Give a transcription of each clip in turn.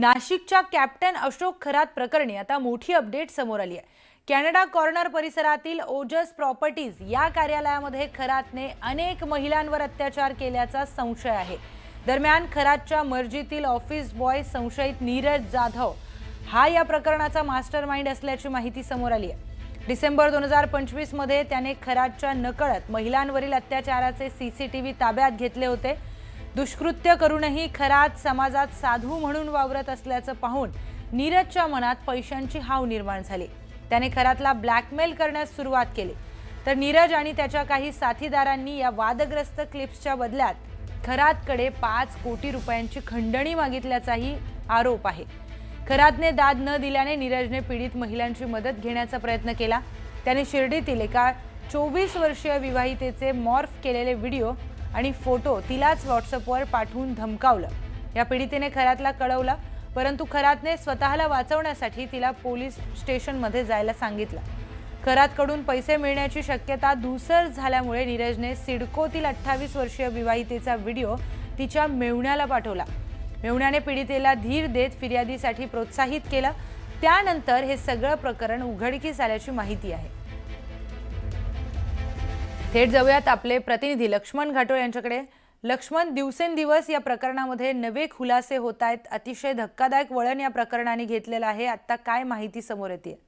नाशिकच्या कॅप्टन अशोक खरात प्रकरणी आता मोठी अपडेट समोर आली आहे। कॅनडा कॉर्नर परिसरातील ओजस प्रॉपर्टीज या कार्यालयामध्ये खरातने अनेक महिलांवर अत्याचार केल्याचा संशय आहे। दरम्यान खरातच्या मर्जीतील ऑफिस बॉय संशयित नीरज जाधव हा या प्रकरणाचा मास्टरमाइंड असल्याची माहिती समोर आली आहे। डिसेंबर 2025 मध्ये त्याने खरातच्या नकळत महिलांवरील अत्याचाराचे सीसीटीव्ही ताब्यात घेतले होते। दुष्कृत्य करूनही खरात समाजात साधू म्हणून वावरत असल्याचं पाहून नीरजच्या मनात पैशांची हाव निर्माण झाली। त्याने खरातला ब्लॅकमेल करण्यास सुरुवात केली, तर नीरज आणि त्याच्या काही साथीदारांनी या वादग्रस्त क्लिप्सच्या बदल्यात खरातकडे 5 कोटी रुपयांची खंडणी मागितल्याचाही आरोप आहे। खरातने दाद न दिल्याने नीरजने पीडित महिलांची मदत घेण्याचा प्रयत्न केला। त्याने शिर्डीतील एका 24 वर्षीय विवाहितेचे मॉर्फ केलेले व्हिडिओ आणि फोटो तिलाच व्हॉट्सअपवर पाठवून धमकावलं। या पीडितेने खरातला कळवलं, परंतु खरातने स्वतःला वाचवण्यासाठी तिला पोलीस स्टेशनमध्ये जायला सांगितलं। खरातकडून पैसे मिळण्याची शक्यता धूसर झाल्यामुळे नीरजने सिडकोतील 28 वर्षीय विवाहितेचा व्हिडिओ तिच्या मेहुण्याला पाठवला। मेहुण्याने पीडितेला धीर देत फिर्यादीसाठी प्रोत्साहित केलं। त्यानंतर हे सगळं प्रकरण उघडकीस आल्याची माहिती आहे। थेट जाऊयात आपले प्रतिनिधी लक्ष्मण घाटोळ यांच्याकडे। लक्ष्मण, दिवसेंदिवस या प्रकरणामध्ये नवे खुलासे होत आहेत। अतिशय धक्कादायक वळण या प्रकरणाने घेतलेलं आहे। आता काय माहिती समोर येते?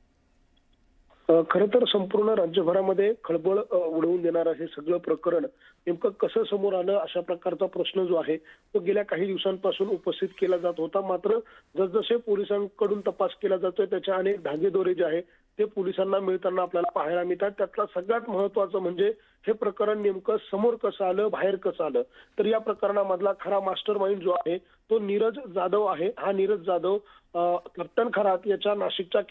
खरं तर संपूर्ण राज्यभरामध्ये खळबळ उडवून देणारं हे सगळं प्रकरण नेमकं कसं समोर आलं, अशा प्रकारचा प्रश्न जो आहे तो गेल्या काही दिवसांपासून उपस्थित केला जात होता। मात्र जसजसे पोलिसांकडून तपास केला जातोय त्याच्या अनेक धागेदोरे जे आहे ते पोलिसांना मिळताना आपल्याला पाहायला मिळतात। त्यातला सगळ्यात महत्त्वाचं म्हणजे हे प्रकरण नेमकं समोर कसं आलं, बाहेर कसं आलं। तर या प्रकरणामधला खरा मास्टरमाइंड जो आहे तो नीरज जाधव आहे। हा नीरज जाधव कॅप्टन खरात याच्या नाशिकच्या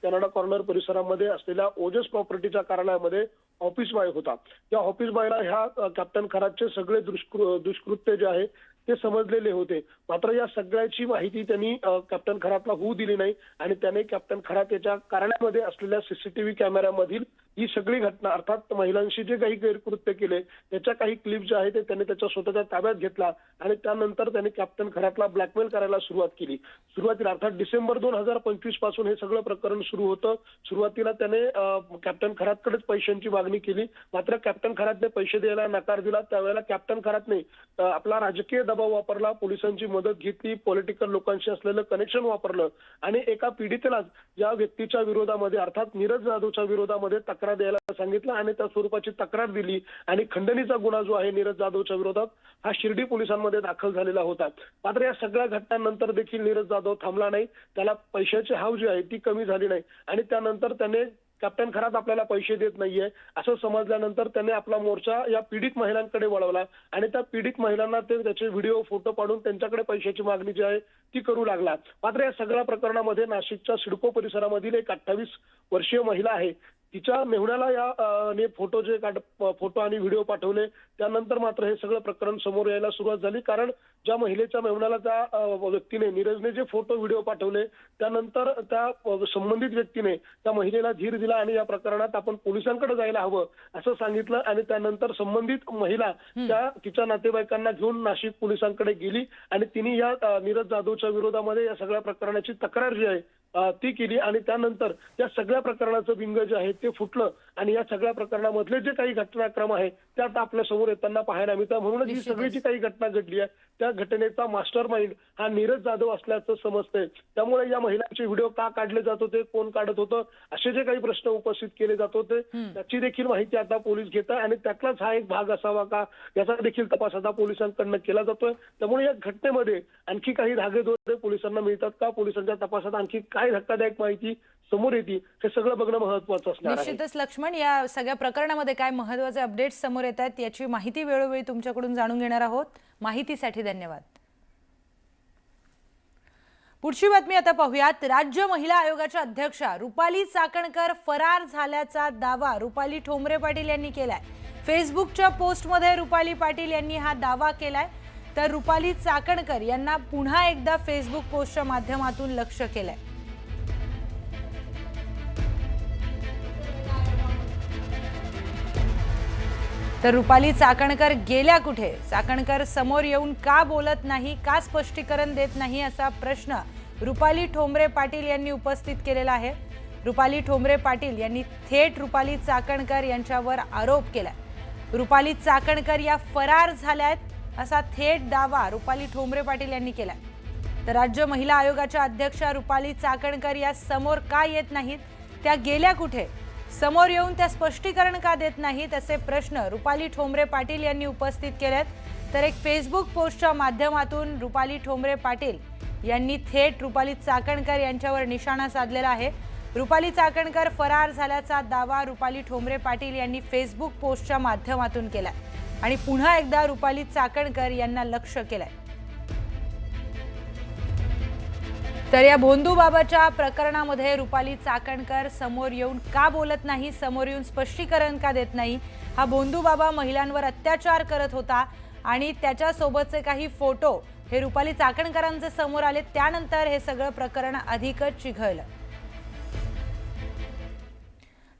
कॅनडा कॉर्नर परिसरामध्ये असलेल्या ओजस प्रॉपर्टीच्या कार्यालयामध्ये ऑफिस बॉय होता। या ऑफिस बॉयला ह्या कॅप्टन खरातचे सगळे दुष्कृत्य जे आहे ते समजलेले होते। मात्र या सगळ्याची माहिती त्यांनी कॅप्टन खरातला होऊ दिली नाही आणि त्याने कॅप्टन खरात याच्या कार्यालयामध्ये असलेल्या सीसीटीव्ही कॅमेऱ्यामधील ही सगळी घटना, अर्थात महिलांशी जे काही गैरकृत्य केले त्याच्या काही क्लिप जे आहे ते त्याने त्याच्या स्वतःच्या ताब्यात घेतला आणि त्यानंतर त्याने कॅप्टन खरातला ब्लॅकमेल करायला सुरुवात केली। सुरुवातीला अर्थात डिसेंबर 2025 पासून हे सगळं प्रकरण सुरू होतं। सुरुवातीला त्याने कॅप्टन खरातकडेच पैशांची मागणी केली, मात्र कॅप्टन खरातने पैसे द्यायला नकार दिला। त्यावेळेला कॅप्टन खरातने आपला राजकीय दबाव वापरला, पोलिसांची मदत घेतली, पॉलिटिकल लोकांशी असलेलं कनेक्शन वापरलं आणि एका पीडितेला ज्या व्यक्तीच्या विरोधामध्ये अर्थात नीरज जाधवच्या विरोधामध्ये तक्रार द्यायला सांगितलं आणि त्या स्वरूपाची तक्रार दिली आणि खंडणीचा गुन्हा जो आहे नीरज जाधवच्या विरोधात हा शिर्डी पोलिसांमध्ये दाखल झालेला होता। मात्र या सगळ्या घटनांनंतर देखील नीरज जाधव थांबला नाही। त्याला पैशाची हाव जी आहे ती कमी झाली नाही आणि त्यानंतर त्याने कॅप्टन खरात आपल्याला पैसे देत नाहीये असं समजल्यानंतर त्याने आपला मोर्चा या पीडित महिलांकडे वळवला आणि त्या पीडित महिलांना त्याचे व्हिडिओ फोटो पाडून त्यांच्याकडे पैशाची मागणी जी आहे ती करू लागला। मात्र या सगळ्या प्रकरणामध्ये नाशिकच्या सिडको परिसरामधील एक 28 वर्षीय महिला आहे, तिच्या मेहुण्याला या फोटो आणि व्हिडिओ पाठवले। त्यानंतर मात्र हे सगळं प्रकरण समोर यायला सुरुवात झाली, कारण ज्या महिलेच्या मेहुण्याला त्या व्यक्तीने नीरजने जे फोटो व्हिडिओ पाठवले त्यानंतर त्या संबंधित व्यक्तीने त्या महिलेला धीर दिला आणि या प्रकरणात आपण पोलिसांकडे जायला हवं असं सांगितलं आणि त्यानंतर संबंधित महिला तिच्या नातेवाईकांना घेऊन नाशिक पोलिसांकडे गेली आणि तिने या नीरज जाधवच्या विरोधामध्ये या सगळ्या प्रकरणाची तक्रार जी आहे ती केली आणि त्यानंतर या सगळ्या प्रकरणाचं बिंग जे आहे ते फुटलं आणि या सगळ्या प्रकरणामधले जे काही घटनाक्रम आहे ते आता आपल्या समोर येताना पाहायला मिळतं। म्हणूनच ही सगळी जी काही घटना घडली आहे त्या घटनेचा मास्टरमाइंड हा नीरज जाधव असल्याचं समजतंय। त्यामुळे या महिलांचे व्हिडिओ का काढले जात होते, कोण काढत होतं, असे जे काही प्रश्न उपस्थित केले जात होते त्याची देखील माहिती आता पोलीस घेत आहे आणि त्यातलाच हा एक भाग असावा का याचा देखील तपास आता पोलिसांकडनं केला जातोय। त्यामुळे या घटनेमध्ये आणखी काही धागेदोरे पोलिसांना मिळतात का, पोलिसांच्या तपासात आणखी काय धक्कादायक माहिती समोर येते हे सगळं बघणं महत्त्वाचं असणार आहे। निश्चितच लक्ष्मण, या सगळ्या प्रकरणामध्ये काय महत्त्वाचे अपडेट्स समोर येत आहेत याची माहिती वेळोवेळी तुमच्याकडून जाणून घेणार आहोत। माहितीसाठी धन्यवाद। पुढची बातमी आता पाहूयात। राज्य महिला आयोगाच्या अध्यक्षा रुपाली चाकणकर फरार झाल्याचा दावा रुपाली ठोंबरे पाटील यांनी केलाय। फेसबुकच्या पोस्टमध्ये रुपाली पाटील यांनी हा दावा केलाय, तर रुपाली चाकणकर यांना पुन्हा एकदा फेसबुक पोस्टच्या माध्यमातून लक्ष्य केलंय। तर रुपाली चाकणकर गेल्या कुठे? चाकणकर समोर येऊन का बोलत नाही, का स्पष्टीकरण देत नाही असा प्रश्न रुपाली ठोंबरे पाटील यांनी उपस्थित केलेला आहे. रुपाली ठोंबरे पाटील यांनी थेट रुपाली चाकणकर यांच्यावर आरोप केलाय. रुपाली चाकणकर या फरार झाल्यात असा थेट दावा रुपाली ठोंबरे पाटील यांनी केलाय. तर राज्य महिला आयोगाच्या अध्यक्षा रुपाली चाकणकर या समोर का येत नाहीत, त्या गेल्या कुठे, समोर येऊन त्या स्पष्टीकरण का देत नाहीत असे प्रश्न रुपाली ठोंबरे पाटील यांनी उपस्थित केलेत. तर एक फेसबुक पोस्टच्या माध्यमातून रुपाली ठोंबरे पाटील यांनी थेट रुपाली चाकणकर यांच्यावर निशाणा साधलेला आहे. रुपाली चाकणकर फरार झाल्याचा दावा रुपाली ठोंबरे पाटील यांनी फेसबुक पोस्टच्या माध्यमातून केलाय आणि पुन्हा एकदा रुपाली चाकणकर यांना लक्ष्य केलंय. तर या भोंदूबाबाच्या प्रकरणामध्ये रुपाली चाकणकर समोर येऊन का बोलत नाही, समोर येऊन स्पष्टीकरण का देत नाही? हा भोंदूबाबा महिलांवर अत्याचार करत होता आणि त्याच्यासोबतचे काही फोटो हे रुपाली चाकणकरांचे समोर आले. त्यानंतर हे सगळं प्रकरण अधिकच चिघळलं.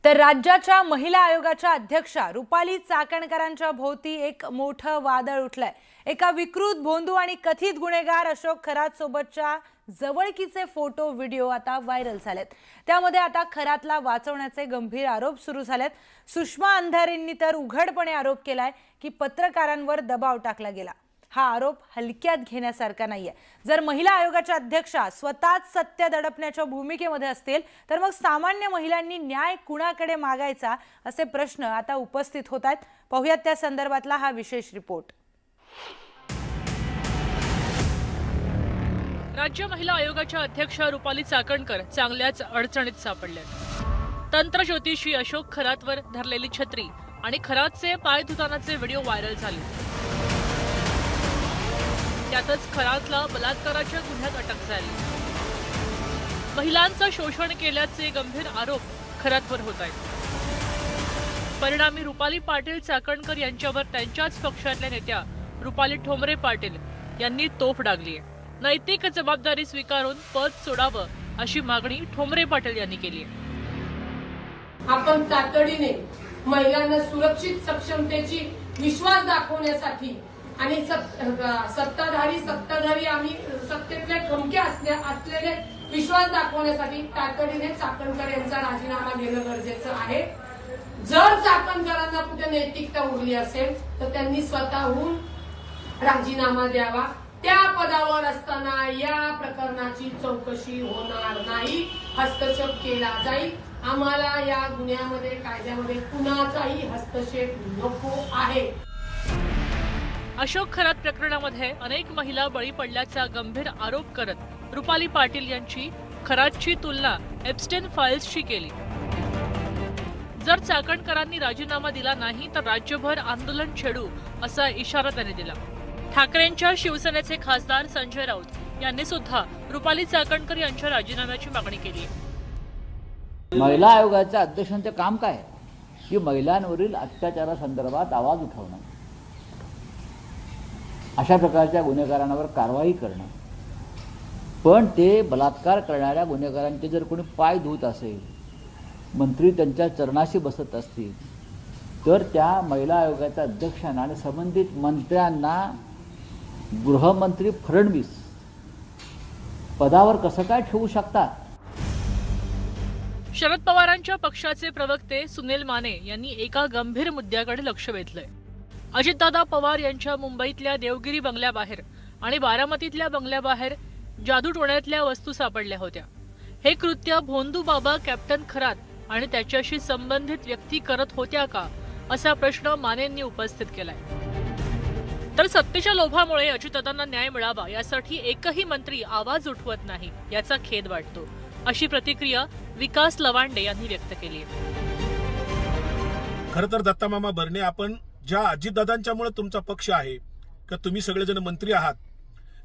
तर राज्याच्या महिला आयोगाच्या अध्यक्षा रुपाली चाकणकरांच्या भोवती एक मोठं वादळ उठलंय. एका विकृत भोंदू आणि कथित गुन्हेगार अशोक खरात सोबतच्या जवळकीचे फोटो व्हिडिओ आता व्हायरल झालेत. त्यामध्ये आता खरातला वाचवण्याचे गंभीर आरोप सुरू झालेत. सुषमा अंधारेंनी तर उघडपणे आरोप केलाय की पत्रकारांवर दबाव टाकला गेला. हा आरोप हलक्यात घेण्यासारखा नाहीये. जर महिला आयोगाच्या अध्यक्षा स्वतःच सत्य दडपण्याच्या भूमिकेमध्ये असतील तर मग सामान्य महिलांनी न्याय कुणाकडे मागायचा असे प्रश्न आता उपस्थित होत आहेत. पाहुयात त्या संदर्भातला हा विशेष रिपोर्ट. राज्य महिला आयोगाच्या अध्यक्षा रुपाली चाकणकर चांगल्याच अडचणीत सापडल्या. तंत्र ज्योतिषी अशोक खरातवर धरलेली छत्री आणि खरातचे पाय धुतानाचे व्हिडिओ व्हायरल झाले. त्यातच खरातला बलात्काराच्या गुन्ह्यात अटक झाली. महिलांचं शोषण केल्याचे गंभीर आरोप खरातवर होत आहेत. परिणामी रुपाली पाटील चाकणकर यांच्यावर त्यांच्याच पक्षातल्या नेत्या रुपाली ठोंबरे पाटील यांनी तोफ डागली आहे. नैतिक जबाबदारी स्वीकारून पद सोडावं अशी मागणी ठोंबरे पाटील यांनी केली आहे. आपण तातडीने महिलांना सुरक्षित सक्षमतेची विश्वास दाखवण्यासाठी आणि सत्ताधारी आम्ही सत्तेतले ठमके असलेले विश्वास दाखवण्यासाठी तातडीने चाकणकर यांचा राजीनामा घेणं गरजेचं आहे. जर चाकणकरांना कुठे नैतिकता उरली असेल तर त्यांनी स्वतःहून राजीनामा द्यावा. त्या पदावर असताना या प्रकरणाची चौकशी होणार नाही, हस्तक्षेप केला जाईल. आम्हाला या गुन्ह्यामध्ये कायद्यामध्ये कुणाचाही हस्तक्षेप नको आहे. अशोक खरात प्रकरणामध्ये अनेक महिला बळी पडल्याचा गंभीर आरोप करत रुपाली पाटील यांची खरातची तुलना एप्स्टेन फाईल्सशी केली. जर चाकणकरांनी राजीनामा दिला नाही तर राज्यभर आंदोलन छेडू असा इशारा त्यांनी दिला. ठाकरेंच्या शिवसेनेचे खासदार संजय राऊत यांनी सुद्धा रुपाली चाकणकर यांच्या राजीनाम्याची मागणी केली. महिला आयोगाच्या अध्यक्षांचे काम काय की महिलांवरील अत्याचारासंदर्भात आवाज उठवणं, अशा प्रकारच्या गुन्हेगारांवर कारवाई करणं. पण ते बलात्कार करणाऱ्या गुन्हेगारांचे जर कोणी पाय धुत असेल, मंत्री त्यांच्या चरणाशी बसत असतील तर त्या महिला आयोगाच्या अध्यक्षांना आणि संबंधित मंत्र्यांना गृहमंत्री फडणवीस पदावर कसं काय ठेवू शकतात? शरद पवारांच्या पक्षाचे प्रवक्ते सुनील माने यांनी एका गंभीर मुद्द्याकडे लक्ष वेधलंय. अजितदादा पवार यांच्या मुंबईतल्या देवगिरी बंगल्याबाहेर आणि बारामतीतल्या बंगल्याबाहेर जादूटोण्यातल्या वस्तू सापडल्या होत्या. हे कृत्य भोंदू बाबा कॅप्टन खरात आणि त्याच्याशी संबंधित व्यक्ती करत होत्या का असा प्रश्न मानेंनी उपस्थित केलाय. तर सत्तेच्या लोभामुळे अजितदादांना न्याय मिळावा यासाठी एकही मंत्री आवाज उठवत नाही याचा खेद वाटतो, अशी प्रतिक्रिया विकास लवांडे यांनी व्यक्त केली. खरं तर दत्तामामा बर्णे, आपण ज्या अजितदादांच्यामुळे तुमचा पक्ष आहे का तुम्ही सगळेजण मंत्री आहात,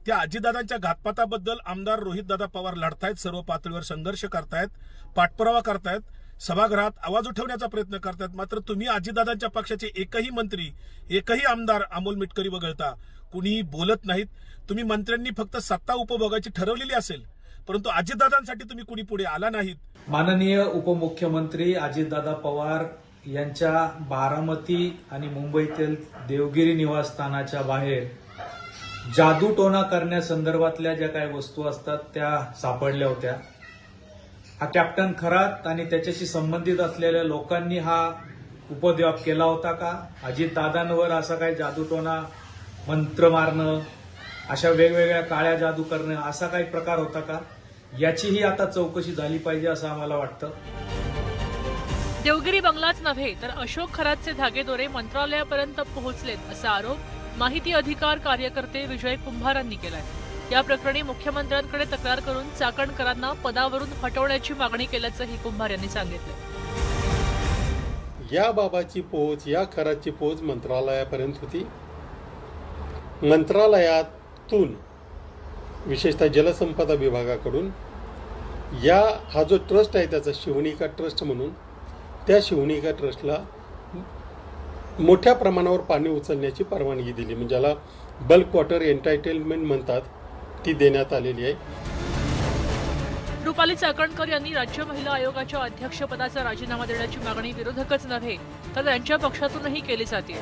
त्या अजितदादांच्या घातपाताबद्दल आमदार रोहितदादा पवार लढतायत, सर्व पातळीवर संघर्ष करतायत, पाठपुरावा करतायत, सभागृहात आवाज उठवण्याचा प्रयत्न करतायत. मात्र तुम्ही अजितदादांच्या पक्षाचे एकही मंत्री, एकही आमदार अमोल मिटकरी वगळता कुणीही बोलत नाहीत. तुम्ही मंत्र्यांनी फक्त सत्ता उपभोगायची ठरवलेली असेल, परंतु अजितदादांसाठी तुम्ही कुणी पुढे आला नाहीत. माननीय उपमुख्यमंत्री अजितदादा पवार यांच्या बारामती आणि मुंबईतील देवगिरी निवासस्थानाच्या बाहेर जादूटोणा करण्यासंदर्भातल्या ज्या काही वस्तू असतात त्या सापडल्या होत्या. हा कॅप्टन खरात आणि त्याच्याशी संबंधित असलेल्या लोकांनी हा उपद्व्याप केला होता का? अजितदादांवर असा काही जादूटोणा, मंत्र मारणं, अशा वेगवेगळ्या काळ्या जादू करणं असा काही प्रकार होता का? याचीही आता चौकशी झाली पाहिजे असं आम्हाला वाटतं. देवगिरी बंगलाच नव्हे तर अशोक खरातचे धागेदोरे मंत्रालयापर्यंत पोहोचलेत असा आरोप माहिती अधिकार कार्यकर्ते विजय कुंभारांनी केलाय. या प्रकरणी मुख्यमंत्र्यांकडे तक्रार करून चाकणकरांना पदावरून हटवण्याची मागणी केल्याचंही कुंभार यांनी सांगितलं. या बाबाची पोहोच, या खराची पोहोच मंत्रालयापर्यंत होती. मंत्रालयातून विशेषतः जलसंपदा विभागाकडून हा जो ट्रस्ट आहे त्याचा शिवनिका ट्रस्ट म्हणून, त्या शिवनिका ट्रस्टला मोठ्या प्रमाणावर पाणी उचलण्याची परवानगी दिली, म्हणजे ज्याला बल्क वॉटर एंटायटलमेंट म्हणतात, ती देण्यात आलेली आहे. रुपाली चाकणकर यांनी राज्य महिला आयोगाच्या अध्यक्षपदाचा राजीनामा देण्याची मागणी विरोधकच नव्हे तर त्यांच्या पक्षातूनही केली जाते.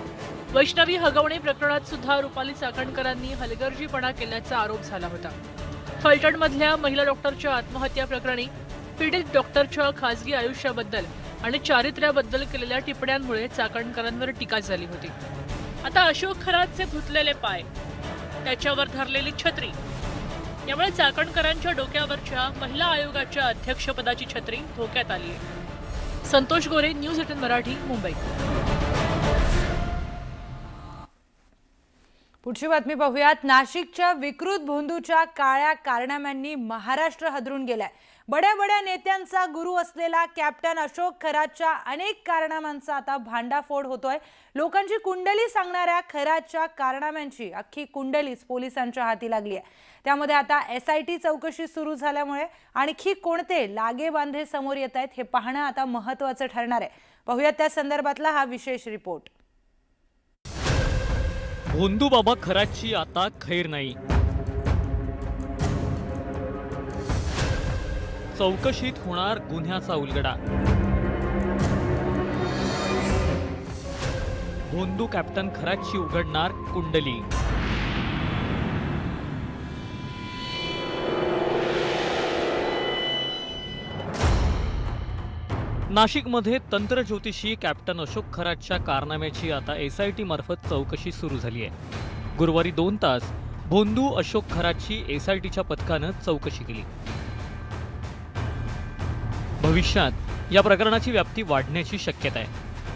वैष्णवी हगवणे प्रकरणात सुद्धा रुपाली चाकणकरांनी हलगर्जीपणा केल्याचा आरोप झाला होता. फलटणमधल्या महिला डॉक्टरच्या आत्महत्या प्रकरणी पीडित डॉक्टरच्या खासगी आयुष्याबद्दल आणि चारित्र्याबद्दल केलेल्या टिप्पण्यांमुळे चाकणकरांवर टीका झाली होती. आता अशोक खरातचे धुतलेले पाय, त्याच्यावर धरलेली छत्री, यामुळे चाकणकरांच्या डोक्यावरच्या महिला आयोगाच्या अध्यक्षपदाची छत्री धोक्यात आली आहे. संतोष गोरे, न्यूज 18 मराठी, मुंबई. पुढची बातमी पाहूयात. नाशिकच्या विकृत भोंदूच्या काळ्या कारनाम्यांनी महाराष्ट्र हादरून गेलाय. बड्या नेत्यांचा गुरु असलेला कॅप्टन अशोक खरातच्या अनेक कारनाम्यांचा आता भांडाफोड होतोय. लोकांची कुंडली सांगणाऱ्या खरातच्या कारनाम्यांची अख्खी कुंडलीच पोलिसांच्या हाती लागली आहे. त्यामध्ये आता SIT चौकशी सुरू झाल्यामुळे आणखी कोणते लागेबांधे समोर येत आहेत हे पाहणं आता महत्त्वाचं ठरणार आहे. पाहूयात त्या संदर्भातला हा विशेष रिपोर्ट. भोंदू बाबा खरातची आता खैर नाही. चौकशीत होणार गुन्ह्याचा उलगडा. भोंदू कॅप्टन खरातची उघडणार कुंडली. नाशिकमध्ये तंत्रज्योतिषी कॅप्टन अशोक खरातच्या कारनाम्याची आता SIT मार्फत चौकशी सुरू झाली आहे. गुरुवारी 2 तास भोंदू अशोक खरातची SITच्या पथकानं चौकशी केली. भविष्यात या प्रकरणाची व्याप्ती वाढण्याची शक्यता आहे.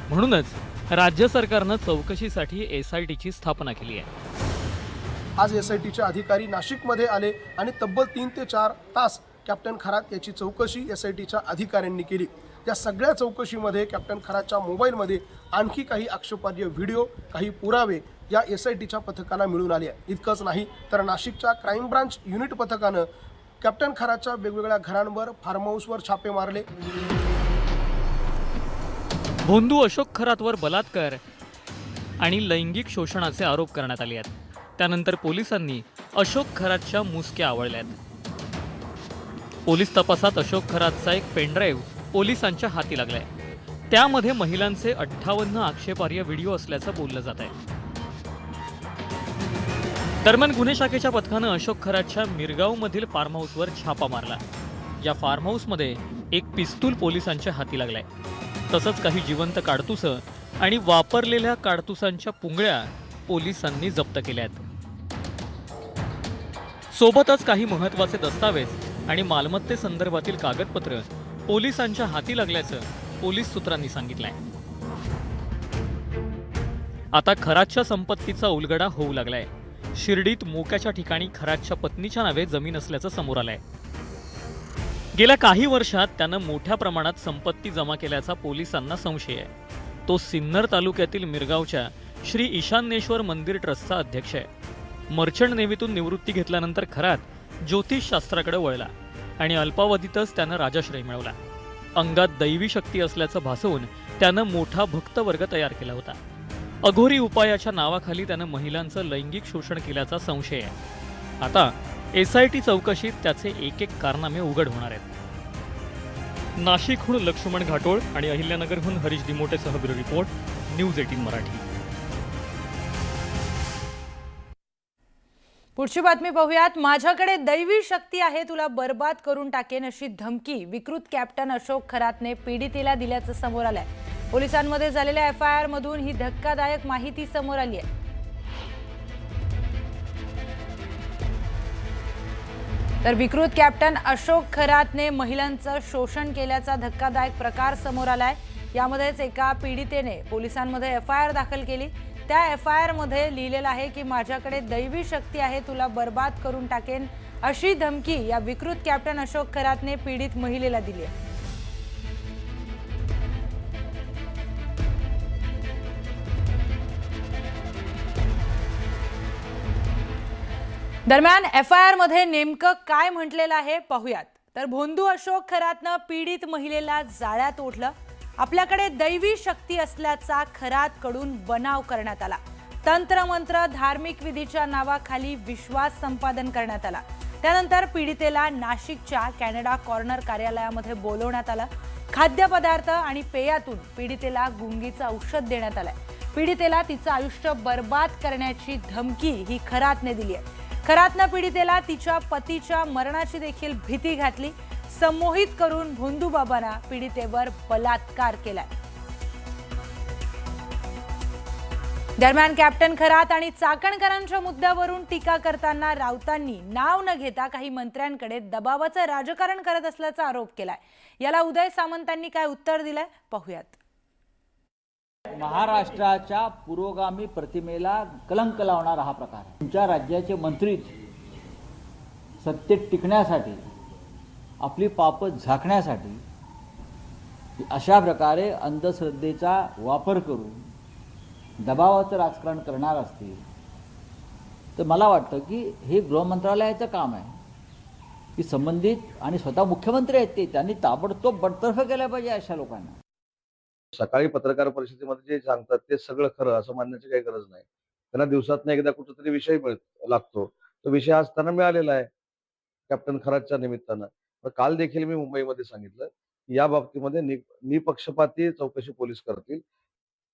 म्हणूनच राज्य सरकारनं चौकशीसाठी SITची स्थापना केली आहे. आज SITचे अधिकारी नाशिकमध्ये आले आणि तब्बल 3 ते 4 तास कॅप्टन खरात याची चौकशी SITच्या अधिकाऱ्यांनी केली. या सगळ्या चौकशीमध्ये कॅप्टन खरातच्या मोबाईलमध्ये आणखी काही आक्षेपार्ह व्हिडिओ, काही पुरावे या SITच्या पथकाला मिळून आले. इतकंच नाही तर नाशिकच्या क्राईम ब्रांच युनिट पथकानं कॅप्टन खरातच्या वेगवेगळ्या घरांवर, फार्म हाऊसवर छापे मारले. भोंदू अशोक खरातवर बलात्कार आणि लैंगिक शोषणाचे आरोप करण्यात आले आहेत. त्यानंतर पोलिसांनी अशोक खरातच्या मुसक्या आवळल्यात. पोलीस तपासात अशोक खरातचा एक पेनड्राईव्ह पोलिसांच्या हाती लागलाय. त्यामध्ये महिलांचे 58 आक्षेपार्ह व्हिडिओ असल्याचं बोललं जात आहे. दरम्यान गुन्हे शाखेच्या पथकानं अशोक खरातच्या मिरगावमधील फार्म हाऊसवर छापा मारला. या फार्म हाऊसमध्ये एक पिस्तूल पोलिसांच्या हाती लागलाय. तसंच काही जिवंत काडतुसं आणि वापरलेल्या काडतुसांच्या पुंगळ्या पोलिसांनी जप्त केल्या आहेत. सोबतच काही महत्त्वाचे दस्तावेज आणि मालमत्तेसंदर्भातील कागदपत्र पोलिसांच्या हाती लागल्याचं पोलीस सूत्रांनी सांगितलंय. आता खरातच्या संपत्तीचा उलगडा होऊ लागलाय. शिर्डीत मोक्याच्या ठिकाणी खरातच्या पत्नीच्या नावे जमीन असल्याचं समोर आलंय. गेल्या काही वर्षात त्यानं मोठ्या प्रमाणात संपत्ती जमा केल्याचा पोलिसांना संशय आहे. तो सिन्नर तालुक्यातील मिरगावच्या श्री ईशान्येश्वर मंदिर ट्रस्टचा अध्यक्ष आहे. मर्चंट नेव्हीतून निवृत्ती घेतल्यानंतर खरात ज्योतिषशास्त्राकडे वळला आणि अल्पावधीतच त्यानं राजाश्रय मिळवला. अंगात दैवी शक्ती असल्याचं भासवून त्यानं मोठा भक्तवर्ग तयार केला होता. अघोरी उपायाच्या नावाखाली त्यानं महिलांचं लैंगिक शोषण केल्याचा संशय आहे. आता SIT चौकशीत त्याचे एक कारनामे उघड होणार आहेत. नाशिकहून लक्ष्मण घाटोळ आणि अहिल्यानगरहून हरीश दिमोटेसह ब्युरो रिपोर्ट, न्यूज 18 मराठी. पुढची बातमी पाहूयात. माझ्याकडे दैवी शक्ती आहे, तुला बर्बाद करून टाकेन अशी धमकी विकृत कॅप्टन अशोक खरातने पीडितेला दिल्याचं समोर आलंय. पोलिसांमध्ये झालेल्या FIR मधून ही धक्कादायक माहिती समोर आली आहे. तर विकृत कॅप्टन अशोक खरातने महिलांचं शोषण केल्याचा धक्कादायक प्रकार समोर आलाय. यामध्येच एका पीडितेने पोलिसांमध्ये FIR दाखल केली. त्या FIR मध्ये लिहिलेलं आहे की माझ्याकडे दैवी शक्ती आहे, तुला बर्बाद करून टाकेन अशी धमकी या विकृत कॅप्टन अशोक खरातने पीडित महिलेला दिली आहे. दरम्यान FIR मध्ये नेमकं काय म्हटलेलं आहे पाहूयात. तर भोंदू अशोक खरातनं पीडित महिलेला जाळ्यात ओढलं. आपल्याकडे दैवी शक्ती असल्याचा खरातकडून बनाव करण्यात आला. तंत्रमंत्र धार्मिक विधीच्या नावाखाली विश्वास संपादन करण्यात आला. त्यानंतर पीडितेला नाशिकच्या कॅनडा कॉर्नर कार्यालयामध्ये बोलवण्यात आलं. खाद्यपदार्थ आणि पेयातून पीडितेला गुंगीचं औषध देण्यात आलंय. पीडितेला तिचं आयुष्य बर्बाद करण्याची धमकी ही खरातने दिली आहे. खरातनं पीडितेला तिच्या पतीच्या मरणाची देखील भीती घातली. संमोहित करून भोंदूबाबांना पीडितेवर बलात्कार केलाय. दरम्यान कॅप्टन खरात आणि चाकणकरांच्या मुद्द्यावरून टीका करताना राऊतांनी नाव न घेता काही मंत्र्यांकडे दबावाचं राजकारण करत असल्याचा आरोप केलाय. याला उदय सामंतांनी काय उत्तर दिलंय पाहूयात. महाराष्ट्राच्या पुरोगामी प्रतिमेला कलंक लावणारा हा प्रकार आहे. तुमच्या राज्याचे मंत्रीच सत्तेत टिकण्यासाठी, आपली पापं झाकण्यासाठी अशा प्रकारे अंधश्रद्धेचा वापर करून दबावाचं राजकारण करणार असतील तर मला वाटतं की हे गृहमंत्रालयाचं काम आहे की संबंधित आणि स्वतः मुख्यमंत्री आहेत त्यांनी ताबडतोब बडतर्फ केल्या पाहिजे अशा लोकांना. सकाळी पत्रकार परिषदेमध्ये जे सांगतात ते सगळं खरं असं मानण्याची काही गरज नाही. त्यांना दिवसातनं एकदा कुठेतरी विषय लागतो. तो विषय आज त्यांना मिळालेला आहे कॅप्टन खरातच्या निमित्तानं. काल देखील मी मुंबईमध्ये सांगितलं की या बाबतीमध्ये निपक्षपाती चौकशी पोलीस करतील